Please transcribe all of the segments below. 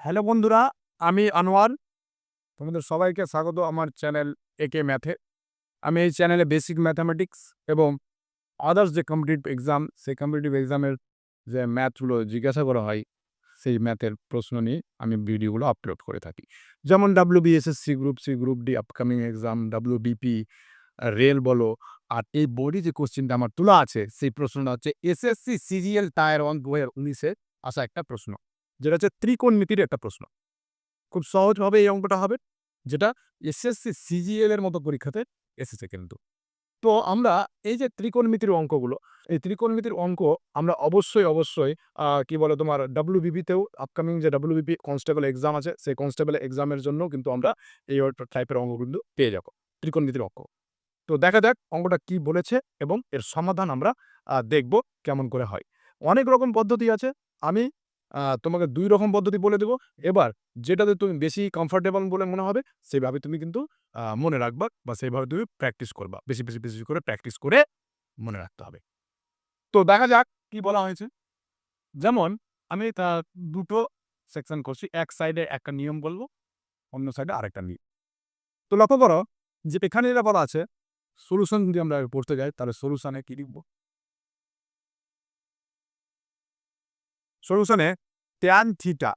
Hello বন্ধুরা, আমি আনোয়ার। তোমাদের সবাইকে স্বাগত আমার চ্যানেল একে ম্যাথে। আমি এই চ্যানেলে বেসিক ম্যাথামেটিক্স এবং আদার্স যে কম্পিটিটিভ এক্সাম, সেই কম্পিটিটিভ এক্সামের যে ম্যাথগুলো জিজ্ঞাসা করা হয়, সেই ম্যাথের প্রশ্ন নিয়ে আমি ভিডিওগুলো আপলোড করে থাকি। যেমন WBSSC, group C, group D upcoming exam, WBP, rail বলো। আর এই বোর্ডে যে কোশ্চেনটা আমার তোলা আছে, সেই প্রশ্নটা হচ্ছে SSC সিজিএল টায়ার 1 2019-এ আসা একটা প্রশ্ন। যেটা হচ্ছে ত্রিকোণমিতির একটা প্রশ্ন। খুব সহজভাবে এই অঙ্কটা হবে, যেটা এসএসসি সিজিএল এর মতো পরীক্ষাতে এসেছে কিন্তু। তো আমরা এই যে ত্রিকোণমিতির অঙ্কগুলো, এই ত্রিকোণমিতির অঙ্ক আমরা অবশ্যই কি বলে তোমার WBP-তেও আপকামিং যে WBP কনস্টেবল এক্সাম আছে, সেই কনস্টেবল এক্সামের জন্যও কিন্তু আমরা এই টাইপের অঙ্ক কিন্তু পেয়ে যাব, ত্রিকোণমিতির অঙ্ক। তো দেখা যাক অঙ্কটা কি বলেছে এবং এর সমাধান আমরা দেখব কেমন করে হয়। অনেক রকম পদ্ধতি আছে। আমি তোমাকে ২ রকম পদ্ধতি বলে দেব। এবার যেটাতে তুমি বেশি কমফোর্টেবল বলে মনে হবে, সেভাবে তুমি কিন্তু মনে রাখবা বা সেভাবে তুমি প্র্যাকটিস করবা। বেশি করে প্র্যাকটিস করে মনে রাখতে হবে। তো দেখা যাক কি বলা হয়েছে। যেমন আমি ২ টো সেকশন করছি। এক সাইডে একটা নিয়ম বলব, অন্য সাইডে আরেকটা নিয়ম। তো লক্ষ্য করো যে এখানে যেটা বলা আছে, সলিউশন যদি আমরা পড়তে যাই তাহলে সলিউশনে কি লিখব? সলিউশনে tan থিটা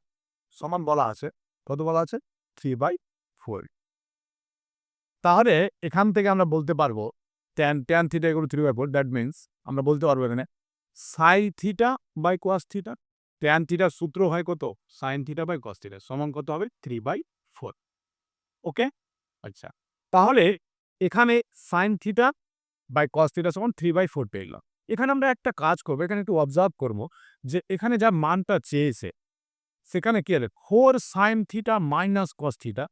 সমান বলা আছে, কত বলা আছে? 3/4। তাহলে এখান থেকে আমরা বলতে পারবো tan theta equal to 3/4, that means আমরা বলতে পারবো এখানে sin theta by cos theta. tan থিটার সূত্র হয় কত? sin theta by cos theta সমান কত হবে? 3/4। ওকে? আচ্ছা। তাহলে এখানে sin theta by cos theta সমান 3/4 পেয়ে গেলাম। এখানে আমরা একটা কাজ করব, এখানে একটু অবজার্ভ করব যে এখানে যা মানটা চেয়েছে, সেখানে কি হবে? 4 sin theta minus cos theta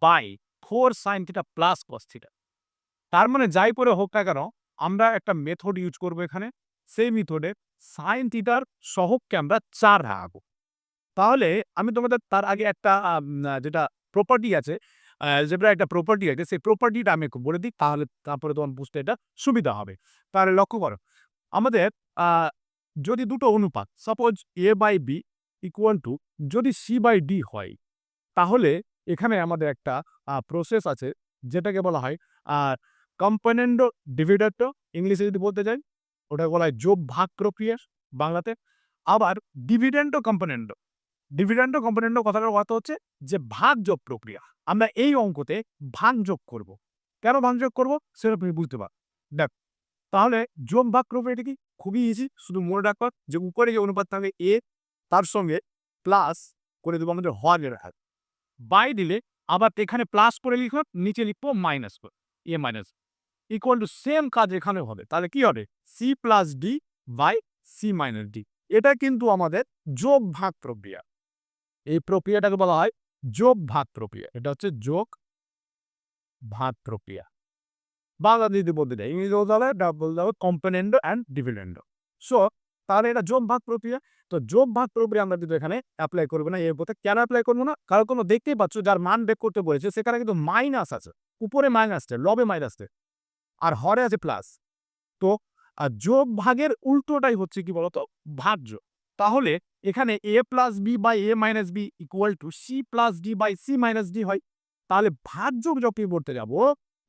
by 4 sin theta plus cos theta. তার মানে যাই করে হোক না কেন, আমরা একটা মেথড ইউজ করব এখানে। সেই মেথডে sin থিটার সহগকে আমরা 4 রাখবো। তাহলে আমি তোমাদের তার আগে একটা যেটা প্রপার্টি আছে, যেটা একটা প্রপার্টি আছে, সেই প্রপার্টিটা আমি একটু বলে দিই, তারপরে তোমার বুঝতে এটা সুবিধা হবে। তাহলে লক্ষ্য করো, আমাদের আ যদি দুটো অনুপাত সাপোজ A/B ইকুয়াল টু যদি C/D হয়, তাহলে এখানে আমাদের একটা প্রসেস আছে, যেটাকে বলা হয় আ কম্পোনেন্ডো ডিভিডেন্ডো, ইংলিশে যদি বলতে যাই, ওটাকে বলা হয় যোগ-ভাগ প্রক্রিয়া বাংলাতে। আবার ডিভিডেন্ডো কম্পোনেন্ডো। ডিভিডেন্ডো কম্পোনেন্ডো কথাটার অর্থ হচ্ছে যে ভাগযোগ প্রক্রিয়া। আমরা এই অঙ্কতে ভাগযোগ করব। কেন ভাগযোগ করব? সেটা তুমি বুঝতে পারো। দেখো, তাহলে যোগ ভাগ প্রক্রিয়াটা কি? খুবই ইজি। শুধু মনে রাখবা যে উপরে যে অনুপাত থাকবে A, তার সঙ্গে প্লাস করে দেবো আমাদের হরের হার। বাই দিলে আবার এখানে প্লাস করে লিখব, নিচে লিখবো মাইনাস করে, A minus equal to same কাজ এখানেও হবে। তাহলে কি হবে? C plus D by C minus D। এটা কিন্তু আমাদের যোগ ভাগ প্রক্রিয়া। এই প্রক্রিয়াটাকে বলা হয় যোগ ভাগ প্রক্রিয়া। এটা হচ্ছে যোগ ভাগ প্রক্রিয়া। বাংলা যদি বলতে যাই, ইংরেজি বলতে হবে বলতে হবে কম্পোনেন্ডো অ্যান্ড ডিভিডেন্ডো। সো তাহলে এটা যোগ ভাগ প্রক্রিয়া। তো যোগ ভাগ প্রক্রিয়া আমরা কিন্তু এখানে এপ্লাই করব না এর পথে। কেন এপ্লাই করব না? কারণ কোনো দেখতেই পাচ্ছ যার মান বের করতে বলেছে সেখানে কিন্তু মাইনাস আছে। উপরে মাইনাসটা, লবে মাইনাসটা, আর হরে আছে প্লাস। তো যোগ ভাগের উল্টোটাই হচ্ছে কি বলতো? ভাজ্য। তাহলে এখানে A plus B by A minus B equal to C plus D by C minus D হয়। তাহলে ভাজ্য যখনই করতে যাব,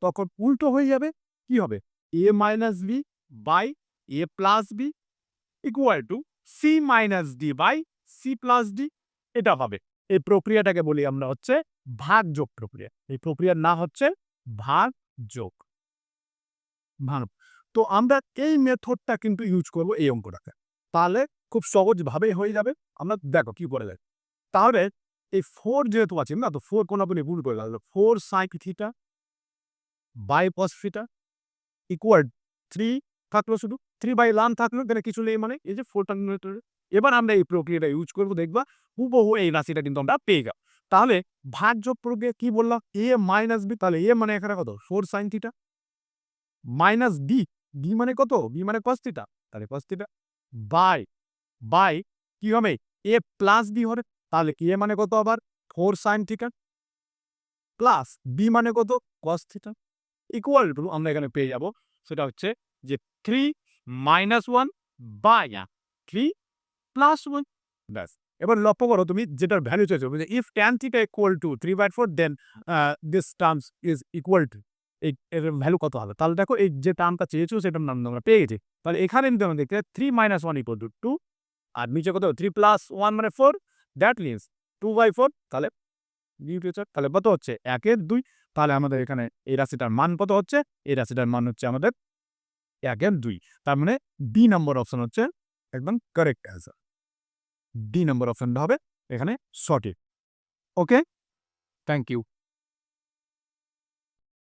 তখন উল্টো হয়ে যাবে। কি হবে? A minus B by A plus B equal to C minus D by C plus D। এটা হবে। এই প্রক্রিয়াটাকে বলি আমরা হচ্ছে ভাগযোগ প্রক্রিয়া। এই প্রক্রিয়ার নাম হচ্ছে ভাগযোগ। ভালো। তো আমরা এই মেথডটা কিন্তু ইউজ করব এই অঙ্কটাতে। তাহলে খুব সহজভাবেই হয়ে যাবে। আমরা দেখো কি করা যায়। তাহলে এই 4 যেহেতু আছে না, তো 4 কোনাকুনি গুণ করে দাও। 4 sin theta by cos theta equal 3 থাকলো শুধু। 3 বাই ln থাকলো, এখানে কিছু নেই মানে এই যে 4 টা নিউমেরেটরে। এবার আমরা এই প্রক্রিয়াটা ইউজ করব, দেখবা হুবহু এই রাশিটা কিন্তু আমরা পেয়ে গেলাম। তাহলে ভাগযোগ প্রক্রিয়া কি বললাম? A মাইনাস B, তাহলে A মানে এখানে কত? 4 sin theta minus D, D মানে কত? B মানে cos থিটা, তাহলে cos থিটা বাই বাই কি হবে? A প্লাস B হবে। তাহলে কি A মানে কত আবার? 4 sin থিটা প্লাস B মানে কত? cos থিটা ইকুয়াল টু আমরা এখানে পেয়ে যাব, সেটা হচ্ছে যে 3 - 1 বাই 3 + 1, ব্যাস। এবার লক্ষ্য করো তুমি যেটার ভ্যালু চাইছো, if tan theta equal to 3/4 then this terms is equal to, এর ভ্যালু কত হবে? তাহলে দেখো এই যে টার্মটা চেয়েছো সেটার নাম আমরা পেয়ে গেছি। তাহলে এখানে কিন্তু আমরা দেখতে 3 - 1 = 2, আর নিচে কত 3 + 1 মানে 4, দ্যাট মিনস 2/4। তাহলে তাহলে কত হচ্ছে 1/2। তাহলে আমাদের এখানে এই রাশিটার মান কত হচ্ছে? এই রাশিটার মান হচ্ছে আমাদের 1/2। তার মানে ডি নম্বর অপশন হচ্ছে একদম কারেক্ট অ্যান্সার। ডি নম্বর অপশনটা হবে এখানে সঠিক। ওকে, থ্যাংক ইউ।